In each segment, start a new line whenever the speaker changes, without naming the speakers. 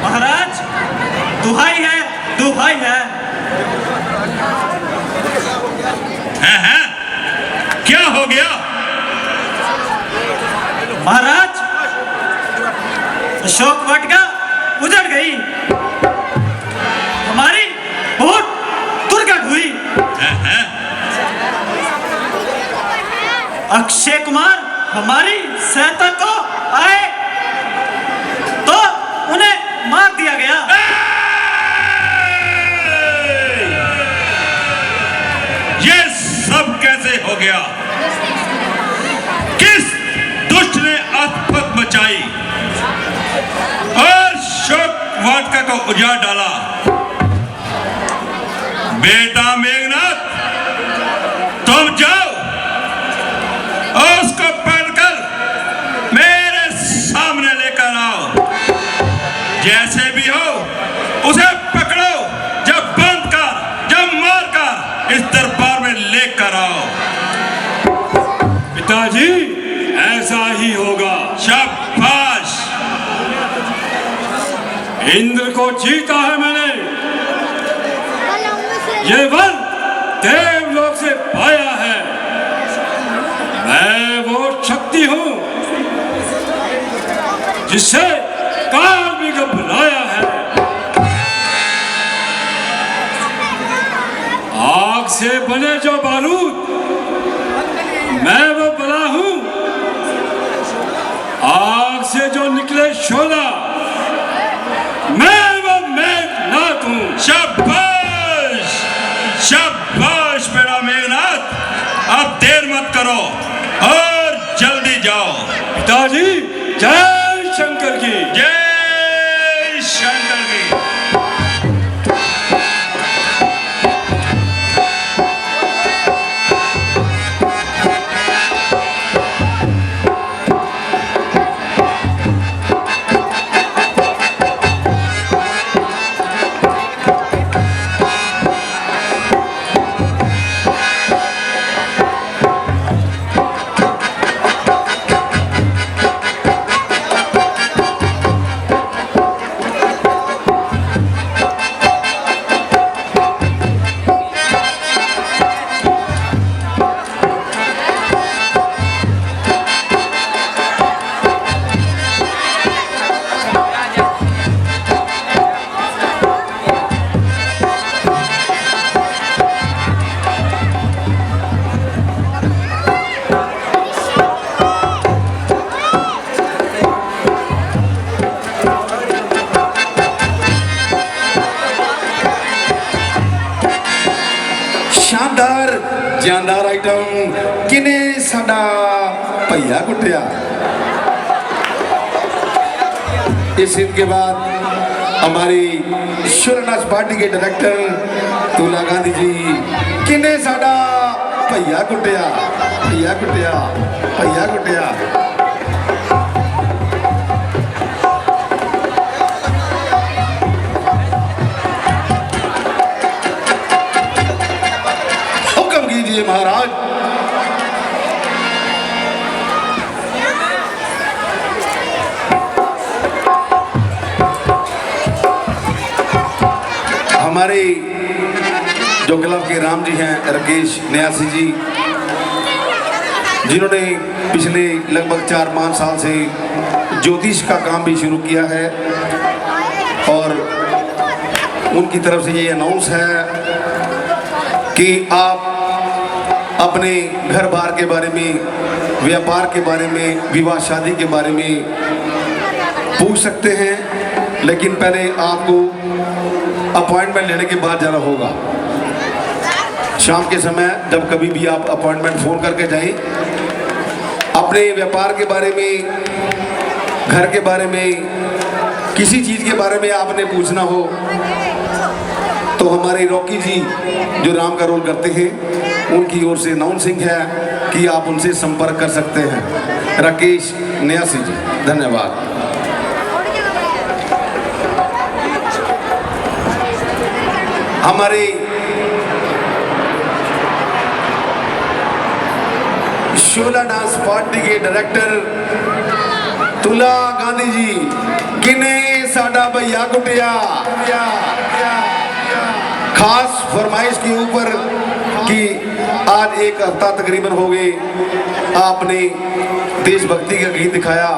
महाराज, दुहाई है, दुहाई है।
हैं? क्या हो गया?
महाराज, अशोक वाटिका उजड़ गई, हमारी बहुत दुर्घटना हुई। अक्षय कुमार हमारी सहायता को आए तो उन्हें मार दिया गया।
ये सब कैसे हो गया? किस दुष्ट ने आफत मचाई और शोक वाटिका को उजाड़ डाला? बेटा मेघनाथ, तुम जाओ और उसको पकड़कर मेरे सामने लेकर आओ। जैसे भी हो उसे पकड़ो, जब बंद कर, जब मार कर इस दरबार में लेकर आओ।
पिताजी, ऐसा ही होगा।
शाबाश।
इंद्र को जीता है मैंने। ये वर देवलोक से पाया है। मैं वो शक्ति हूं जिससे काल भी घबराया है। आग से बने जो बारूद, मैं वो बला हूं। आग से जो निकले शोला, मैं वो मेघनाथ हूं।
शाबाश, शाबाश मेरा मेघनाथ। अब देर मत करो और जल्दी जाओ।
पिताजी, जय शंकर की।
जय शंकर की।
जानदार आइटम किने साडा भैया कुटिया। इस सीन के बाद हमारी शुरनास पार्टी के डायरेक्टर तुला गांधी जी किने साडा भैया कुटिया, भैया कुटिया, भैया कुटिया। महाराज, हमारे जो क्लब के राम जी हैं, राकेश न्यासी जी, जिन्होंने पिछले लगभग 4-5 साल से ज्योतिष का काम भी शुरू किया है और उनकी तरफ से ये अनाउंस है कि आप अपने घर बार के बारे में, व्यापार के बारे में, विवाह शादी के बारे में पूछ सकते हैं, लेकिन पहले आपको अपॉइंटमेंट लेने के बाद जाना होगा। शाम के समय जब कभी भी आप अपॉइंटमेंट फ़ोन करके जाएं, अपने व्यापार के बारे में, घर के बारे में, किसी चीज़ के बारे में आपने पूछना हो तो हमारे रॉकी जी जो राम का रोल करते हैं, उनकी ओर से अनाउंसिंग है कि आप उनसे संपर्क कर सकते हैं। राकेश न्यासी जी, धन्यवाद। हमारे शोला डांस पार्टी के डायरेक्टर तुला गांधी जी किने साडा भैया कुटिया खास फरमाइश के ऊपर कि आज एक हफ्ता तकरीबन हो गए आपने देशभक्ति का गीत दिखाया,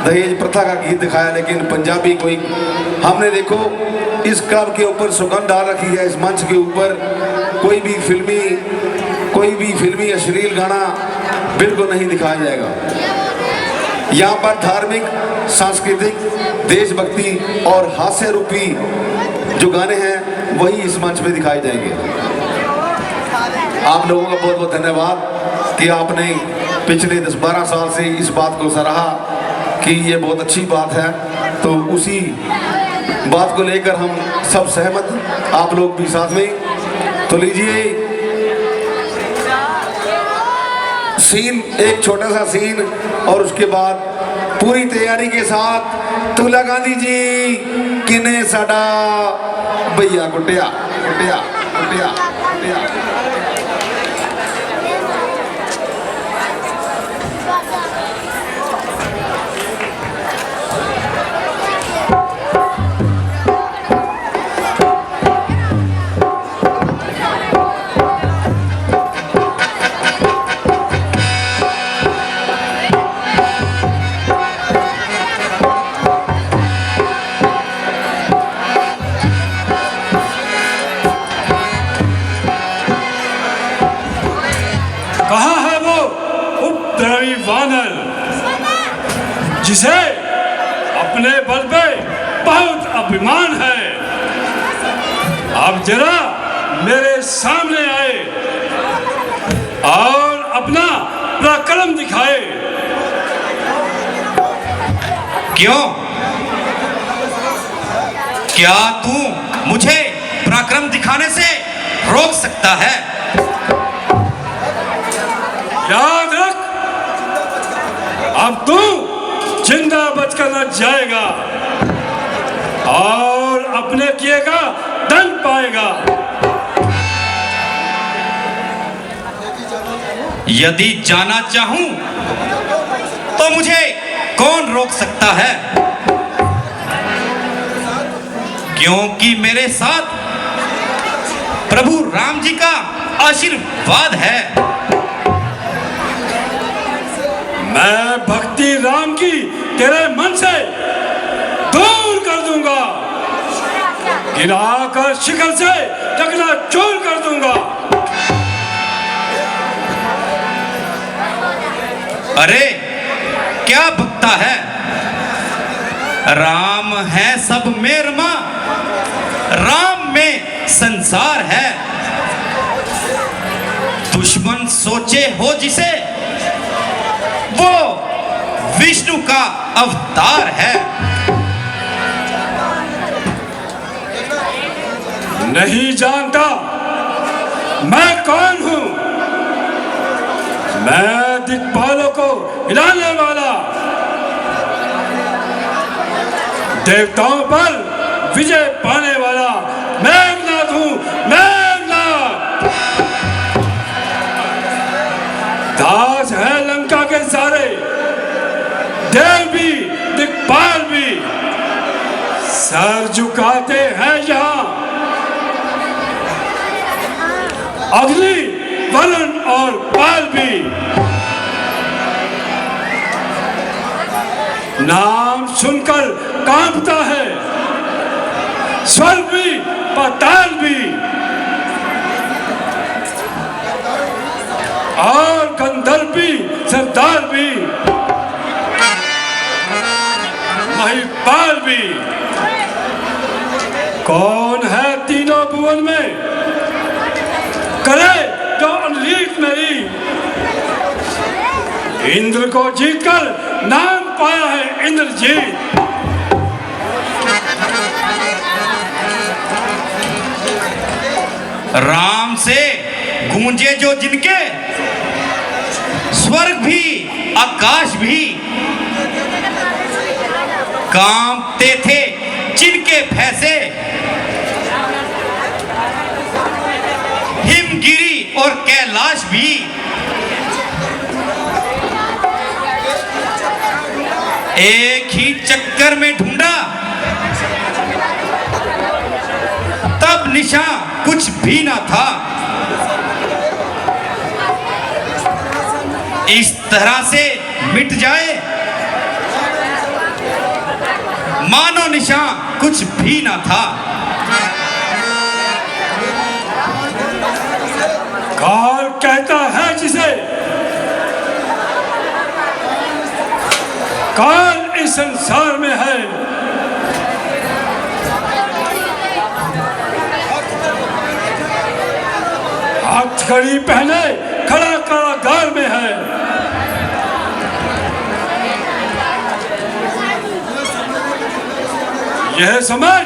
दहेज प्रथा का गीत दिखाया, लेकिन पंजाबी कोई हमने देखो इस काम के ऊपर सुगंध डाल रखी है। इस मंच के ऊपर कोई भी फिल्मी अश्लील गाना बिल्कुल नहीं दिखाया जाएगा। यहाँ पर धार्मिक, सांस्कृतिक, देशभक्ति और हास्य रूपी जो गाने हैं वही इस मंच पे दिखाए जाएंगे। आप लोगों का बहुत बहुत धन्यवाद कि आपने पिछले 10-12 साल से इस बात को सराहा कि ये बहुत अच्छी बात है, तो उसी बात को लेकर हम सब सहमत, आप लोग भी साथ में। तो लीजिए सीन, एक छोटा सा सीन, और उसके बाद पूरी तैयारी के साथ तुला गांधी जी किने साडा भैया कुटिया कुटिया कुटिया कुटिया।
कहाँ है वो उपद्रवी वानर जिसे अपने बल पे बहुत अभिमान है? अब जरा मेरे सामने आए और अपना पराक्रम दिखाए।
क्यों? क्या तू मुझे पराक्रम दिखाने से रोक सकता है?
याद रख, अब तू जिंदा बचकर न जाएगा और अपने किए का दंड पाएगा।
यदि जाना चाहूं तो मुझे कौन रोक सकता है? क्योंकि मेरे साथ प्रभु राम जी का आशीर्वाद है।
मैं भक्ति राम की तेरे मन से दूर कर दूंगा, गिराकर शिखर से चकनाचूर कर दूंगा।
अरे क्या भक्ता है? राम है सब में रमा, राम में संसार है। दुश्मन सोचे हो जिसे, वो विष्णु का अवतार है।
नहीं जानता मैं कौन हूं? मैं दिक्पालों को हिलाने वाला, देवताओं पर विजय पाने वाला मेघनाथ हूं, मेघनाथ। दास है लंका के सारे, देव भी दिक्पाल भी सर झुकाते हैं यहाँ। अग्नि, वरुण और पाल भी नाम सुनकर कांपता है, स्वर्ग भी पाताल भी और गंधर्व भी सरदार भी महिपाल भी। कौन है तीनों भुवन में करे जो अनलीक नहीं? इंद्र को जीतकर नाम पाया है इंद्रजीत।
राम से गूंजे जो जिनके, स्वर्ग भी आकाश भी कांपते थे जिनके भय से, हिमगिरी और कैलाश भी एक ही चक्कर में ढूंढा, तब निशान कुछ भी ना था। इस तरह से मिट जाए मानो निशान कुछ भी ना था।
काल कहता है जिसे, काल इस संसार में है। हथकड़ी पहने खड़ा कारागार में है। यह समझ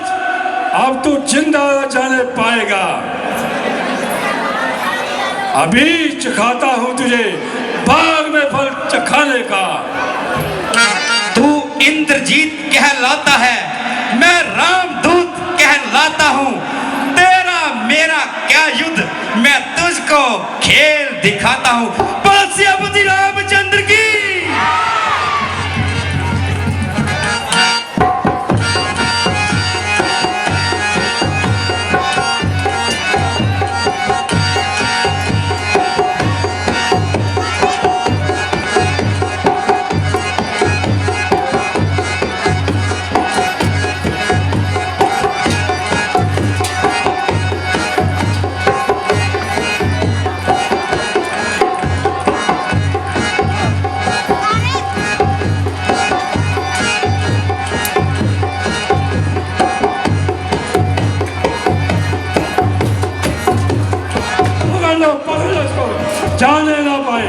अब तू जिंदा जाने पाएगा। अभी चखाता हूं तुझे बाग में फल चखाने का।
तू इंद्रजीत कहलाता है, मैं रामदूत कहलाता हूं। तेरा मेरा क्या युद्ध, मैं तुझको खेल दिखाता हूं। बलस्यापति रामचंद्र की।
जाने ना पाए।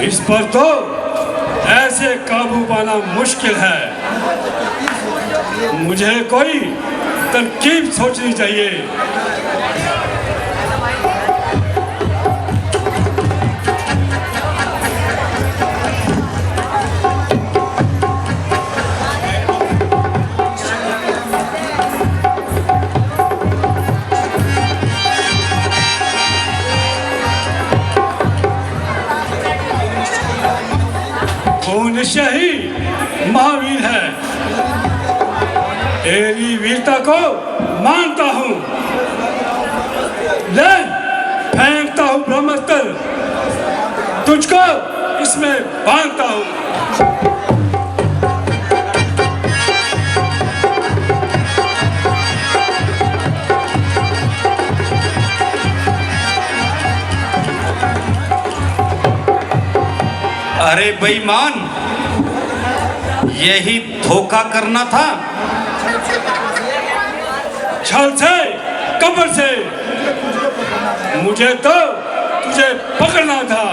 इस पर तो ऐसे काबू पाना मुश्किल है। मुझे कोई तरकीब सोचनी चाहिए। निश्चय ही महावीर है। तेरी वीरता को मानता हूं। ले फेंकता हूं ब्रह्मास्त्र, तुझको इसमें बांधता हूं।
अरे बेईमान, यही धोखा करना था।
छल से, कपट से मुझे तो तुझे पकड़ना था।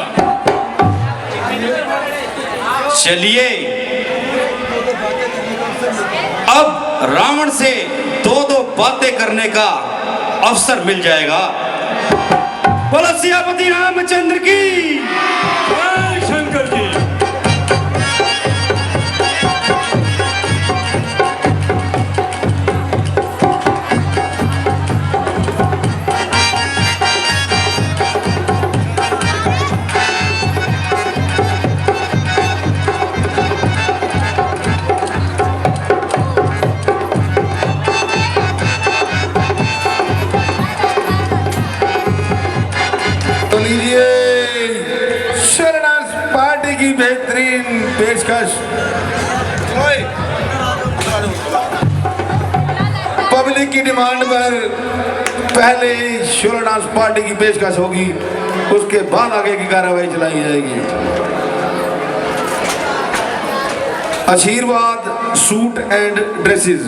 चलिए, अब रावण से दो दो बातें करने का अवसर मिल जाएगा। बोलो सियापति रामचंद्र की।
जय शंकर जी।
तो लीजिए शरणार्थ पार्टी की बेहतरीन पेशकश। पब्लिक की डिमांड पर पहले शरणार्थ पार्टी की पेशकश होगी, उसके बाद आगे की कार्रवाई चलाई जाएगी। आशीर्वाद सूट एंड ड्रेसेस।